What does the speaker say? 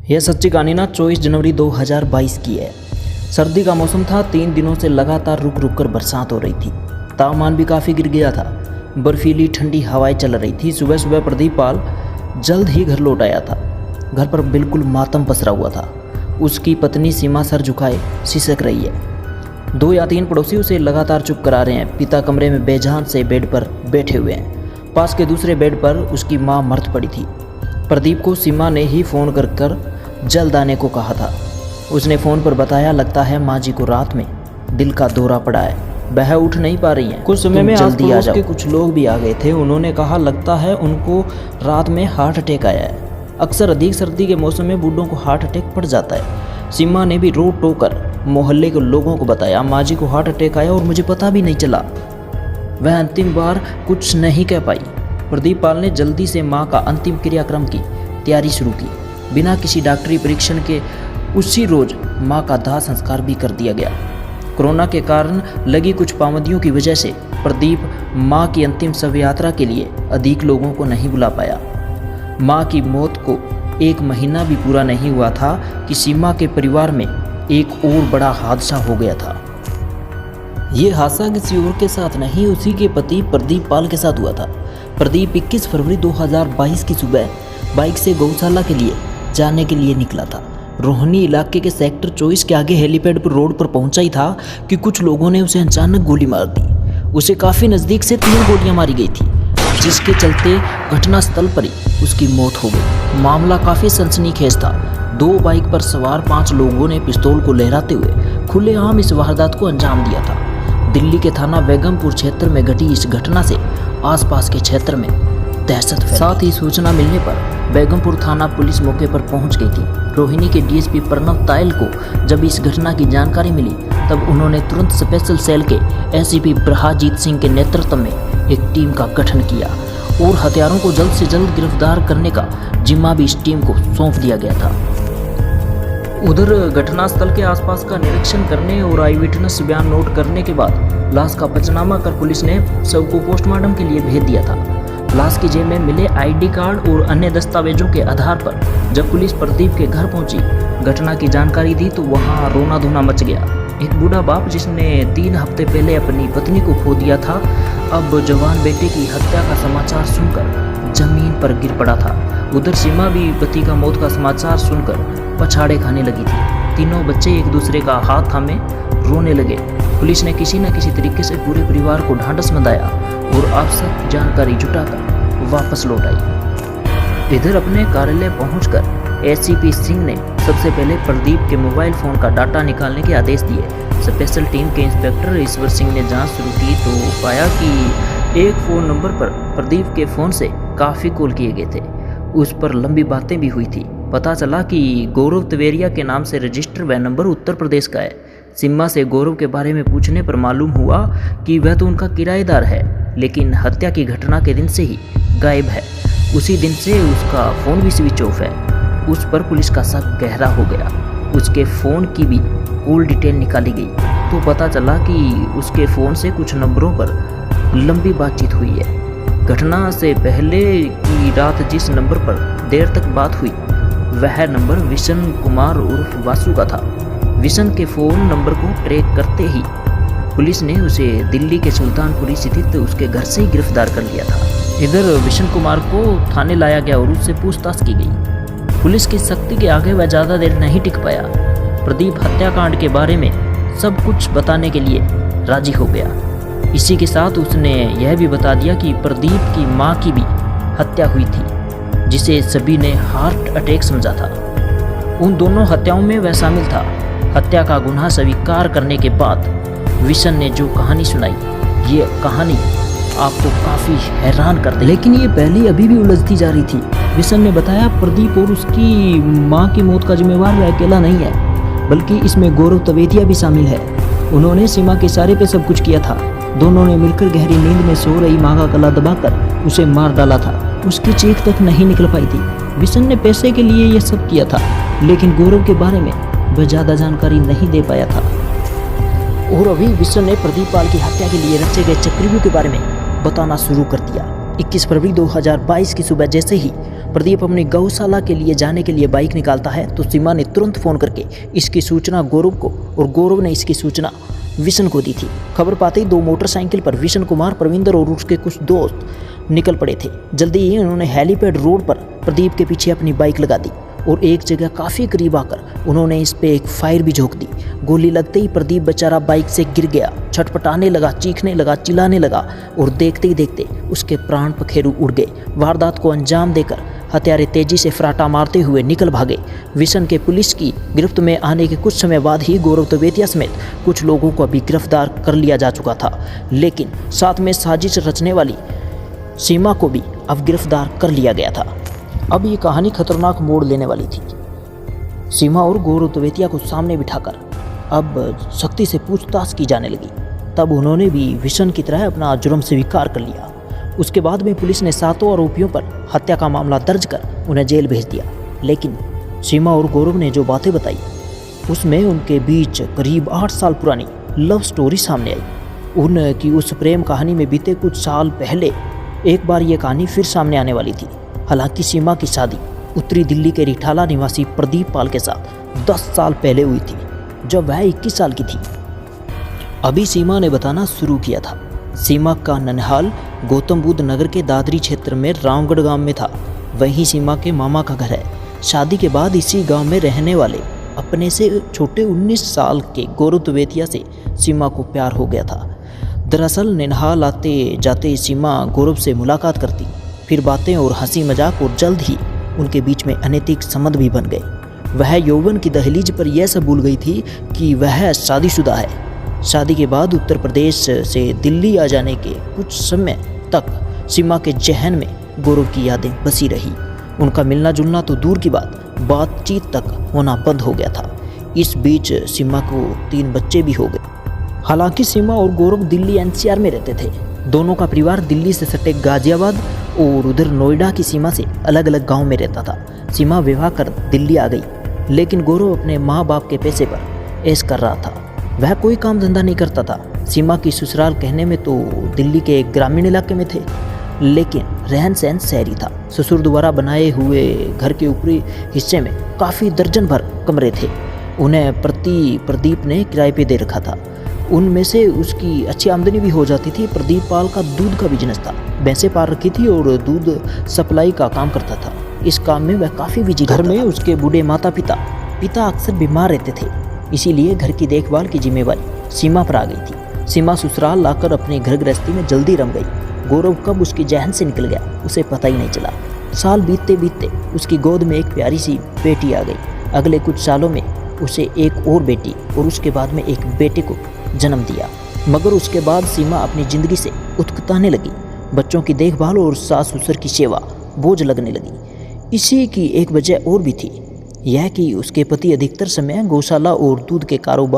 यह सच्ची कहानी ना 24 जनवरी 2022 की है। सर्दी का मौसम था। 3 दिनों से लगातार रुक रुक कर बरसात हो रही थी। तापमान भी काफ़ी गिर गया था। बर्फीली ठंडी हवाएं चल रही थी। सुबह सुबह प्रदीप पाल जल्द ही घर लौट आया था। घर पर बिल्कुल मातम पसरा हुआ था। उसकी पत्नी सीमा सर झुकाए सिसक रही है। 2 या 3 पड़ोसी उसे लगातार चुप करा रहे हैं। पिता कमरे में बेजान से बेड पर बैठे हुए हैं। पास के दूसरे बेड पर उसकी माँ मर्द पड़ी थी। प्रदीप को सीमा ने ही फ़ोन कर जल्द आने को कहा था। उसने फ़ोन पर बताया, लगता है माँ जी को रात में दिल का दौरा पड़ा है, वह उठ नहीं पा रही हैं। कुछ समय में जल्दी आ जाओ। के कुछ लोग भी आ गए थे। उन्होंने कहा, लगता है उनको रात में हार्ट अटैक आया है। अक्सर अधिक सर्दी के मौसम में बूढ़ों को हार्ट अटैक पड़ जाता है। सीमा ने भी रो टो कर मोहल्ले के लोगों को बताया, माँ जी को हार्ट अटैक आया और मुझे पता भी नहीं चला। वह अंतिम बार कुछ नहीं कह पाई। प्रदीप पाल ने जल्दी से माँ का अंतिम क्रियाक्रम की तैयारी शुरू की। बिना किसी डॉक्टरी परीक्षण के उसी रोज माँ का दाह संस्कार भी कर दिया गया। कोरोना के कारण लगी कुछ पाबंदियों की वजह से प्रदीप माँ की अंतिम शव यात्रा के लिए अधिक लोगों को नहीं बुला पाया। माँ की मौत को 1 महीना भी पूरा नहीं हुआ था कि सीमा के परिवार में एक और बड़ा हादसा हो गया था। ये हादसा किसी और के साथ नहीं, उसी के पति प्रदीप पाल के साथ हुआ था। प्रदीप 21 फरवरी 2022 की सुबह बाइक से गौशाला के लिए जाने के लिए निकला था। रोहनी इलाके के सेक्टर 24 के आगे हेलीपैड पर रोड पर पहुंचा ही था कि कुछ लोगों ने उसे अचानक गोली मार दी। उसे काफ़ी नज़दीक से 3 गोलियां मारी गई थी, जिसके चलते घटनास्थल पर ही उसकी मौत हो गई। मामला काफ़ी सनसनीखेज था। 2 बाइक पर सवार 5 लोगों ने पिस्तौल को लहराते हुए खुलेआम इस वारदात को अंजाम दिया था। दिल्ली के थाना बेगमपुर क्षेत्र में घटी इस घटना से आसपास के क्षेत्र में दहशत फैली। साथ ही सूचना मिलने पर बेगमपुर थाना पुलिस मौके पर पहुंच गई थी। रोहिणी के डीएसपी प्रणव तायल को जब इस घटना की जानकारी मिली, तब उन्होंने तुरंत स्पेशल सेल के एसीपी ब्रहाजीत सिंह के नेतृत्व में एक टीम का गठन किया और हत्यारों को जल्द से जल्द गिरफ्तार करने का जिम्मा भी इस टीम को सौंप दिया गया था। उधर घटनास्थल के आसपास का निरीक्षण करने और आई विटनेस बयान नोट करने के बाद लाश का पंचनामा कर पुलिस ने शव को पोस्टमार्टम के लिए भेज दिया था। लाश की जेब में मिले आईडी कार्ड और अन्य दस्तावेजों के आधार पर जब पुलिस प्रदीप के घर पहुंची, घटना की जानकारी दी तो वहां रोना धोना मच गया। एक बूढ़ा बाप जिसने 3 हफ्ते पहले अपनी पत्नी को खो दिया था, अब जवान बेटे की हत्या का समाचार सुनकर जमीन पर गिर पड़ा था। उधर सीमा भी पति का मौत का समाचार सुनकर पछाड़े खाने लगी थी। तीनों बच्चे एक दूसरे का हाथ थामे रोने लगे। पुलिस ने किसी न किसी तरीके से पूरे परिवार को ढांढस बंधाया और आवश्यक जानकारी जुटाकर वापस लौट आई। इधर अपने कार्यालय पहुंचकर एसीपी सिंह ने सबसे पहले प्रदीप के मोबाइल फोन का डाटा निकालने के आदेश दिए। स्पेशल टीम के इंस्पेक्टर ईश्वर सिंह ने जांच शुरू की तो पाया कि एक फ़ोन नंबर पर प्रदीप के फ़ोन से काफ़ी कॉल किए गए थे। उस पर लंबी बातें भी हुई थी। पता चला कि गौरव तवेरिया के नाम से रजिस्टर वह नंबर उत्तर प्रदेश का है। सीमा से गौरव के बारे में पूछने पर मालूम हुआ कि वह तो उनका किराएदार है, लेकिन हत्या की घटना के दिन से ही गायब है। उसी दिन से उसका फ़ोन भी स्विच ऑफ है। उस पर पुलिस का शक गहरा हो गया। उसके फ़ोन की भी कॉल डिटेल निकाली गई तो पता चला कि उसके फ़ोन से कुछ नंबरों पर लंबी बातचीत हुई है। घटना से पहले की रात जिस नंबर पर देर तक बात हुई, वह नंबर विशन कुमार उर्फ वासु का था। विशन के फ़ोन नंबर को ट्रैक करते ही पुलिस ने उसे दिल्ली के सुल्तानपुरी स्थित उसके घर से ही गिरफ्तार कर लिया था। इधर विशन कुमार को थाने लाया गया और उससे पूछताछ की गई। पुलिस की सख्ती के आगे वह ज़्यादा देर नहीं टिक पाया। प्रदीप हत्याकांड के बारे में सब कुछ बताने के लिए राजी हो गया। इसी के साथ उसने यह भी बता दिया कि प्रदीप की माँ की भी हत्या हुई थी, जिसे सभी ने हार्ट अटैक समझा था। उन दोनों हत्याओं में वह शामिल था। हत्या का गुनाह स्वीकार करने के बाद विशन ने जो कहानी सुनाई, ये कहानी आपको काफ़ी हैरान कर दे, लेकिन ये पहले अभी भी उलझती जा रही थी। विशन ने बताया, प्रदीप और उसकी माँ की मौत का जिम्मेवार वह अकेला नहीं है, बल्कि इसमें गौरव तवेरिया भी शामिल है। उन्होंने सीमा के इशारे पे सब कुछ किया था। दोनों ने मिलकर गहरी नींद में सो रही माँ का गला दबाकर उसे मार डाला था। उसकी चीख तक नहीं निकल पाई थी। विशन ने पैसे के लिए यह सब किया था, लेकिन गौरव के बारे में वह ज़्यादा जानकारी नहीं दे पाया था। और अभी विशन ने प्रदीप पाल की हत्या के लिए रचे गए चक्रव्यूह के बारे में बताना शुरू कर दिया। 21 फरवरी 2022 की सुबह जैसे ही प्रदीप अपनी गौशाला के लिए जाने के लिए बाइक निकालता है तो सीमा ने तुरंत फ़ोन करके इसकी सूचना गौरव को और गौरव ने इसकी सूचना विशन को दी थी। खबर पाते ही 2 मोटरसाइकिल पर विशन कुमार, प्रविंदर और उसके कुछ दोस्त निकल पड़े थे। जल्दी ही उन्होंने हेलीपैड रोड पर प्रदीप के पीछे अपनी बाइक लगा दी और एक जगह काफ़ी करीब आकर उन्होंने इस पे एक फायर भी झोंक दी। गोली लगते ही प्रदीप बेचारा बाइक से गिर गया, छटपटाने लगा, चीखने लगा, चिल्लाने लगा और देखते ही देखते उसके प्राण पखेरु उड़ गए। वारदात को अंजाम देकर हत्यारे तेजी से फराटा मारते हुए निकल भागे। विशन के पुलिस की गिरफ्त में आने के कुछ समय बाद ही गौरव तवेतिया समेत कुछ लोगों को भी गिरफ्तार कर लिया जा चुका था, लेकिन साथ में साजिश रचने वाली सीमा को भी अब गिरफ्तार कर लिया गया था। अब ये कहानी खतरनाक मोड़ लेने वाली थी। सीमा और गौरव तवेतिया को सामने बिठाकर अब सख्ती से पूछताछ की जाने लगी। तब उन्होंने भी विशन की तरह अपना जुर्म स्वीकार कर लिया। उसके बाद में पुलिस ने 7 आरोपियों पर हत्या का मामला दर्ज कर उन्हें जेल भेज दिया। लेकिन सीमा और गौरव ने जो बातें बताई उसमें उनके बीच करीब 8 साल पुरानी लव स्टोरी सामने आई। उनकी उस प्रेम कहानी में बीते कुछ साल पहले एक बार ये कहानी फिर सामने आने वाली थी। हालांकि सीमा की शादी उत्तरी दिल्ली के रिठाला निवासी प्रदीप पाल के साथ 10 साल पहले हुई थी, जब वह 21 साल की थी। अभी सीमा ने बताना शुरू किया था। सीमा का ननिहाल गौतम बुद्ध नगर के दादरी क्षेत्र में रामगढ़ गांव में था। वहीं सीमा के मामा का घर है। शादी के बाद इसी गांव में रहने वाले अपने से छोटे 19 साल के गौरव तवेतिया से सीमा को प्यार हो गया था। दरअसल ननिहाल आते जाते सीमा गौरव से मुलाकात करती, फिर बातें और हंसी मजाक और जल्द ही उनके बीच में अनैतिक संबंध भी बन गए। वह यौवन की दहलीज पर यह सब भूल गई थी कि वह शादीशुदा है। शादी के बाद उत्तर प्रदेश से दिल्ली आ जाने के कुछ समय तक सीमा के जहन में गौरव की यादें बसी रही। उनका मिलना जुलना तो दूर की बातचीत तक होना बंद हो गया था। इस बीच सीमा को 3 बच्चे भी हो गए। हालांकि सीमा और गौरव दिल्ली NCR में रहते थे। दोनों का परिवार दिल्ली से सटे गाजियाबाद और उधर नोएडा की सीमा से अलग अलग गांव में रहता था। सीमा विवाह कर दिल्ली आ गई, लेकिन गौरव अपने माँ बाप के पैसे पर ऐश कर रहा था। वह कोई काम धंधा नहीं करता था। सीमा की ससुराल कहने में तो दिल्ली के एक ग्रामीण इलाके में थे, लेकिन रहन सहन शहरी था। ससुर द्वारा बनाए हुए घर के ऊपरी हिस्से में काफ़ी दर्जन भर कमरे थे। उन्हें प्रदीप ने किराए पे दे रखा था। उनमें से उसकी अच्छी आमदनी भी हो जाती थी। प्रदीप पाल का दूध का बिजनेस था। भैंसें पाल रखी थी और दूध सप्लाई का काम करता था। इस काम में वह काफ़ी बिजी रहता था। घर में उसके बूढ़े माता पिता अक्सर बीमार रहते थे, इसीलिए घर की देखभाल की जिम्मेवारी सीमा पर आ गई थी। सीमा ससुराल लाकर अपनी घर गृहस्थी में जल्दी रम गई। गौरव कब उसकी जहन से निकल गया उसे पता ही नहीं चला। साल बीतते बीतते उसकी गोद में एक प्यारी सी बेटी आ गई। अगले कुछ सालों में उसे एक और बेटी और उसके बाद में एक बेटे को जन्म दिया। मगर उसके बाद सीमा अपनी ज़िंदगी से उत्कताने लगी। बच्चों की देखभाल और सास ससुर की सेवा बोझ लगने लगी। इसी की एक वजह और भी थी, यह कि उसके पति अधिकतर समय गौशाला और दूध के कारोबार